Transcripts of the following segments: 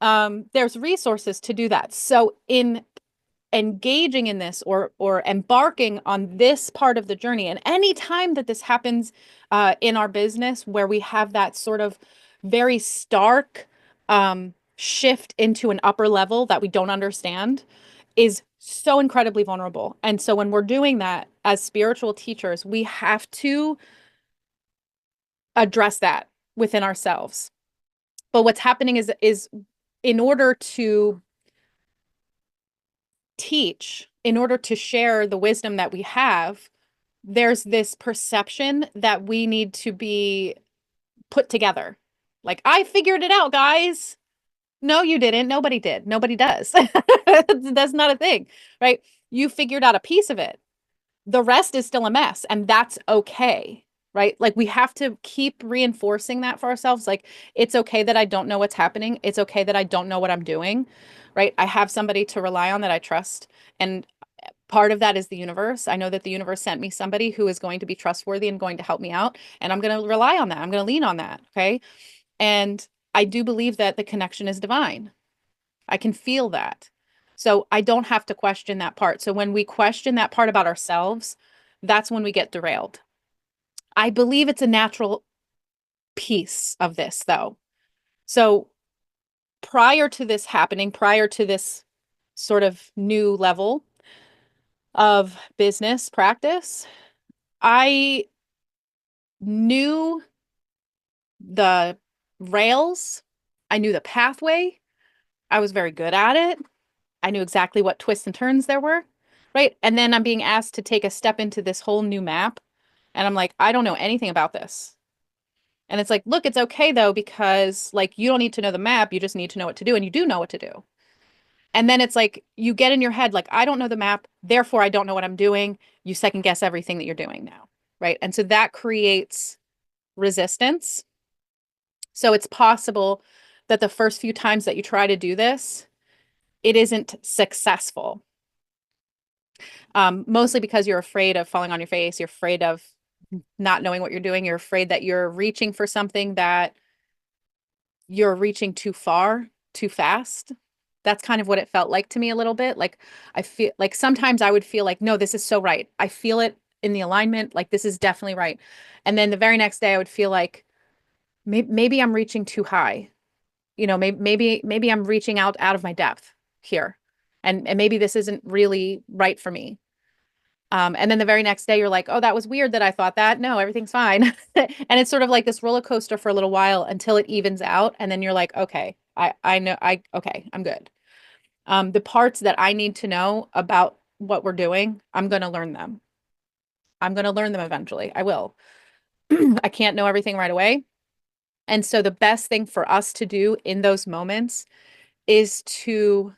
there's resources to do that. So in engaging in this or embarking on this part of the journey, and any time that this happens in our business where we have that sort of very stark shift into an upper level that we don't understand, is so incredibly vulnerable. And so when we're doing that as spiritual teachers, we have to address that within ourselves. But what's happening is in order to teach, in order to share the wisdom that we have, there's this perception that we need to be put together. Like, I figured it out, guys. No, you didn't. Nobody did. Nobody does. That's not a thing, right? You figured out a piece of it. The rest is still a mess, and that's okay, right? Like, we have to keep reinforcing that for ourselves. Like, it's okay that I don't know what's happening. It's okay that I don't know what I'm doing, right? I have somebody to rely on that I trust. And part of that is the universe. I know that the universe sent me somebody who is going to be trustworthy and going to help me out. And I'm going to rely on that. I'm going to lean on that. Okay. And I do believe that the connection is divine. I can feel that. So I don't have to question that part. So when we question that part about ourselves, that's when we get derailed. I believe it's a natural piece of this, though. So prior to this happening, prior to this sort of new level of business practice, I knew the rails, I knew the pathway, I was very good at it. I knew exactly what twists and turns there were, right? And then I'm being asked to take a step into this whole new map. And I'm like, I don't know anything about this. And it's like, look, it's okay though, because like you don't need to know the map, you just need to know what to do, and you do know what to do. And then it's like you get in your head, like, I don't know the map, therefore I don't know what I'm doing. You second guess everything that you're doing now, right? And so that creates resistance. So it's possible that the first few times that you try to do this, it isn't successful. Mostly because you're afraid of falling on your face. You're afraid of not knowing what you're doing. You're afraid that you're reaching for something that you're reaching too far, too fast. That's kind of what it felt like to me a little bit. Like, I feel like sometimes I would feel like, no, this is so right. I feel it in the alignment. Like, this is definitely right. And then the very next day I would feel like maybe I'm reaching too high. You know, maybe I'm reaching out of my depth here. And maybe this isn't really right for me. And then the very next day, you're like, oh, that was weird that I thought that. No, everything's fine. And it's sort of like this roller coaster for a little while until it evens out. And then you're like, okay, I know, okay, I'm good. The parts that I need to know about what we're doing, I'm going to learn them. I'm going to learn them eventually. I will. I can't know everything right away. And so the best thing for us to do in those moments is to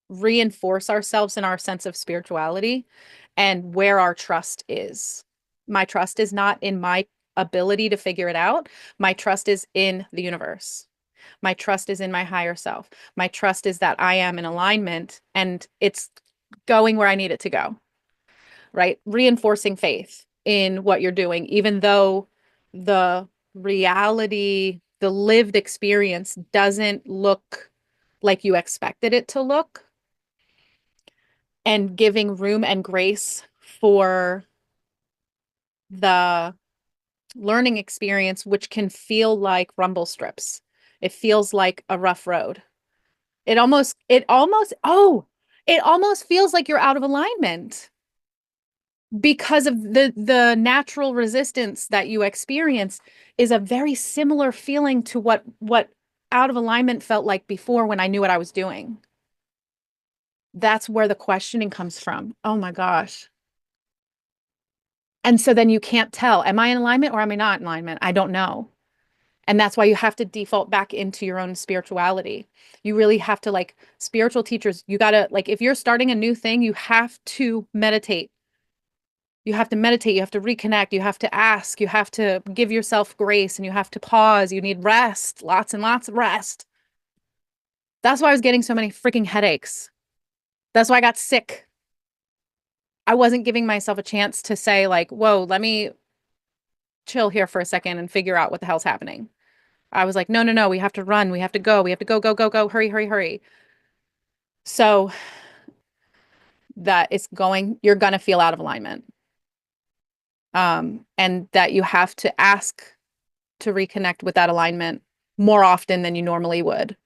reinforce ourselves in our sense of spirituality and where our trust is. My trust is not in my ability to figure it out. My trust is in the universe. My trust is in my higher self. My trust is that I am in alignment and it's going where I need it to go, right? Reinforcing faith in what you're doing, even though the reality, the lived experience doesn't look like you expected it to look, and giving room and grace for the learning experience, which can feel like rumble strips. It feels like a rough road. It almost feels like you're out of alignment because of the natural resistance that you experience is a very similar feeling to what out of alignment felt like before when I knew what I was doing. That's where the questioning comes from. Oh my gosh. And so then you can't tell, am I in alignment or am I not in alignment? I don't know. And that's why you have to default back into your own spirituality. You really have to, like, spiritual teachers, you got to, like, if you're starting a new thing, you have to meditate. You have to meditate. You have to reconnect. You have to ask. You have to give yourself grace and you have to pause. You need rest, lots and lots of rest. That's why I was getting so many freaking headaches. That's why I got sick. I wasn't giving myself a chance to say, like, whoa, let me chill here for a second and figure out what the hell's happening. I was like, no, no, no, we have to run. We have to go. We have to go, go, go, go. Hurry, hurry, hurry. So you're going to feel out of alignment. And that you have to ask to reconnect with that alignment more often than you normally would.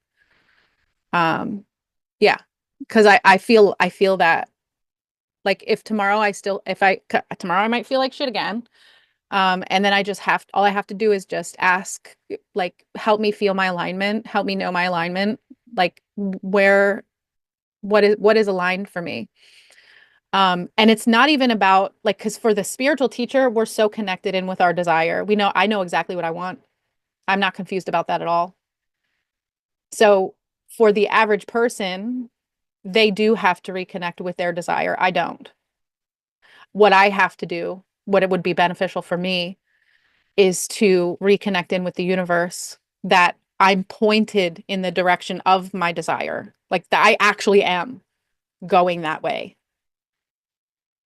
Yeah, because I feel that, like, if tomorrow tomorrow I might feel like shit again. And then all I have to do is just ask, like, help me feel my alignment, help me know my alignment, like what is aligned for me. And it's not even about, like, because for the spiritual teacher, we're so connected in with our desire. I know exactly what I want. I'm not confused about that at all. So for the average person, they do have to reconnect with their desire. I don't. What I have to do, what it would be beneficial for me, is to reconnect in with the universe, that I'm pointed in the direction of my desire, like that I actually am going that way.